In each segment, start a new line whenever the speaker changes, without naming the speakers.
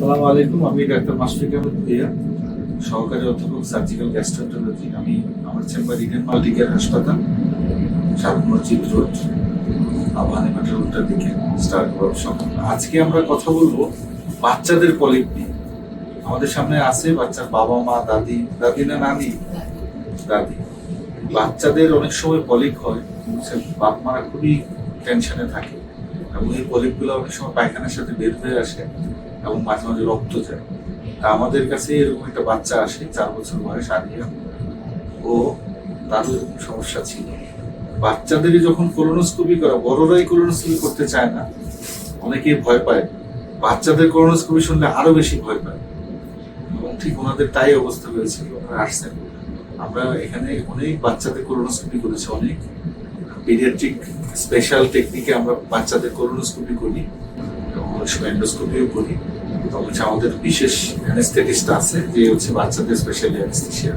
আসসালামু আলাইকুম। আমি ডাক্তার মাশফিক আহমেদ ভূঁইয়া, সহকারী অধ্যাপক সার্জিক্যাল গ্যাস্ট্রোএন্টারোলজি। আমি আমার চেম্বার ইডেন মাল্টিকেয়ার হাসপাতাল, শাহ মসজিদ রোড, আবাহনী মাঠের উল্টার দিকে, স্টার ক্লাব সংলগ্ন। আজকে আমরা কথা বলবো বাচ্চাদের পলিপ নিয়ে। আমাদের সামনে আছে বাচ্চার বাবা মা, দাদি না নানি, দাদি। বাচ্চাদের অনেক সময় পলিপ হয়, বাপ মারা খুবই টেনশনে থাকে এবং এই পলিপগুলো অনেক সময় পায়খানার সাথে বের হয়ে আসে এবং মাঝে মাঝে রক্ত যায়। তা আমাদের কাছে এরকম একটা বাচ্চা আসে, 4 বছর বয়স, আরিয়া। ও তারও এরকম সমস্যা ছিল। বাচ্চাদেরই যখন কোলোনোস্কোপি করা, বড়রাই কোলোনোস্কোপি করতে চায় না, অনেকেই ভয় পায়। বাচ্চাদের কোলোনোস্কোপি শুনলে আরো বেশি ভয় পায় এবং ঠিক ওনাদের তাই অবস্থা হয়েছিল। ওনারা আসছেন, আমরা এখানে অনেক বাচ্চাদের কোলোনোস্কোপি করেছি, অনেক পিডিয়াট্রিক স্পেশাল টেকনিকে আমরা বাচ্চাদের কোলোনোস্কোপি করি এবং অনেক সময় এন্ডোস্কোপিও করি। আমাদের বিশেষ অ্যানেস্থেটিস্ট আছে, যে হচ্ছে বাচ্চাদের স্পেশাল অ্যানেস্থেশিয়া।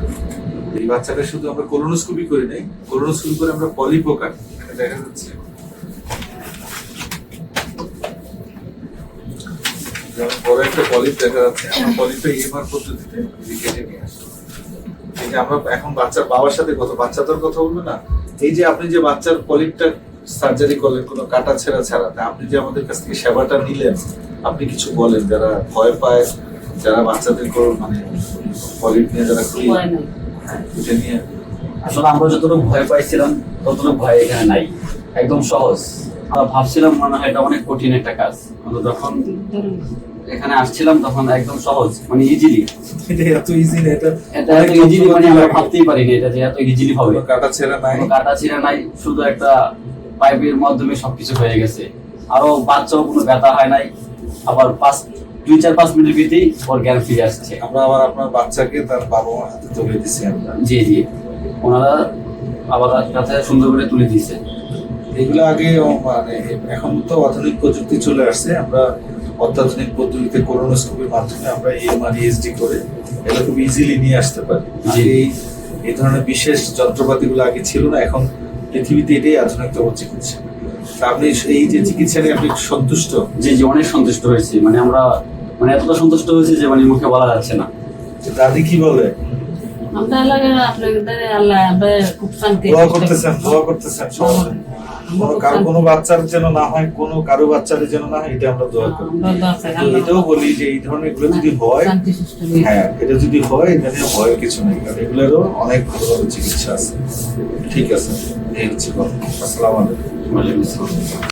এই বাচ্চাটা শুধু আমরা কোলোনোস্কোপি করে নেই, কোলোনোস্কোপি করে আমরা পলিপও কাটি। দেখা যাচ্ছে বড় একটা পলিপ দেখা যাচ্ছে। আমরা পলিপটা ইএমআর পদ্ধতিতে কেটে নিয়ে আসি। এই যে আমরা এখন বাচ্চার বাবার সাথে বাচ্চাদের কথা বলবো না, এই যে আপনি যে বাচ্চার পলিপটা সার্জারি করলেন কোনো কাটা ছেঁড়া ছাড়া, আপনি যে আমাদের কাছ থেকে সেবাটা নিলেন, আপনি কিছু বলেন যারা ভয় পায়, যারা বাচ্চাদের মানে পলিপ নিয়ে যারা এটা নিয়ে।
আসলে আমরা যতটুকু ভয় পাইছিলাম ততটুকু ভয় এখানে নাই, একদম সহজ। আমরা ভাবছিলাম মনে হয় এটা অনেক কঠিন একটা কাজ, কিন্তু যখন এখানে আসছিলাম তখন একদম সহজ, মানে ইজিলি।
এটা এত ইজি না, এটা
এত ইজিলি মানে আমরা ভাবতেই পারিনি এটা যে এত ইজিলি হবে।
কাটা ছেঁড়া নাই,
শুধু একটা পাইপের মাধ্যমে সবকিছু হয়ে গেছে। আরো বাচ্চাও কোনো ব্যথা হয় নাই। আবার 2-4-5 মিনিটের ভিতরেই ওর জ্ঞান ফিরে আসছে।
আমরা আবার আপনার বাচ্চাকে তার বাবা মার হাতে তুলে দিচ্ছি আমরা।
জি, ওনারা আবার কাছে সুন্দর করে তুলে দিয়েছে।
এগুলো আগে মানে এখন তো আধুনিক প্রযুক্তি চলে আসছে, আমরা অত্যাধুনিক পদ্ধতিতে কোলোনোস্কোপির মাধ্যমে আমরা ইএমআর ইএসডি করে এটা খুব ইজিলি নিয়ে আসতে পারি। এই ধরনের বিশেষ যন্ত্রপাতিগুলো আগে ছিল না, এখন পৃথিবীতে এটাই আধুনিকতম চিকিৎসা। আপনি এই যে চিকিৎসা নিয়ে আপনি সন্তুষ্ট?
জি, অনেক সন্তুষ্ট হয়েছি। মানে আমরা এতটা সন্তুষ্ট হয়েছি যে মানে মুখে বলা যাচ্ছে না।
দাদি কি বলে? দোয়া করতেছেন কোনো বাচ্চার যেন না হয়, কারো বাচ্চার যেন না হয়, এটা আমরা দোয়া করি। এটাও বলি যে এই ধরনের এগুলো যদি হয়, এটা যদি হয়, এটা নিয়ে ভয়ের কিছু নেই, কারণ এগুলোরও অনেক ভালো ভালো চিকিৎসা আছে। ঠিক আছে, এই হচ্ছে কথা। আসসালামু আলাইকুম।
ওয়ালাইকুম আসসালাম।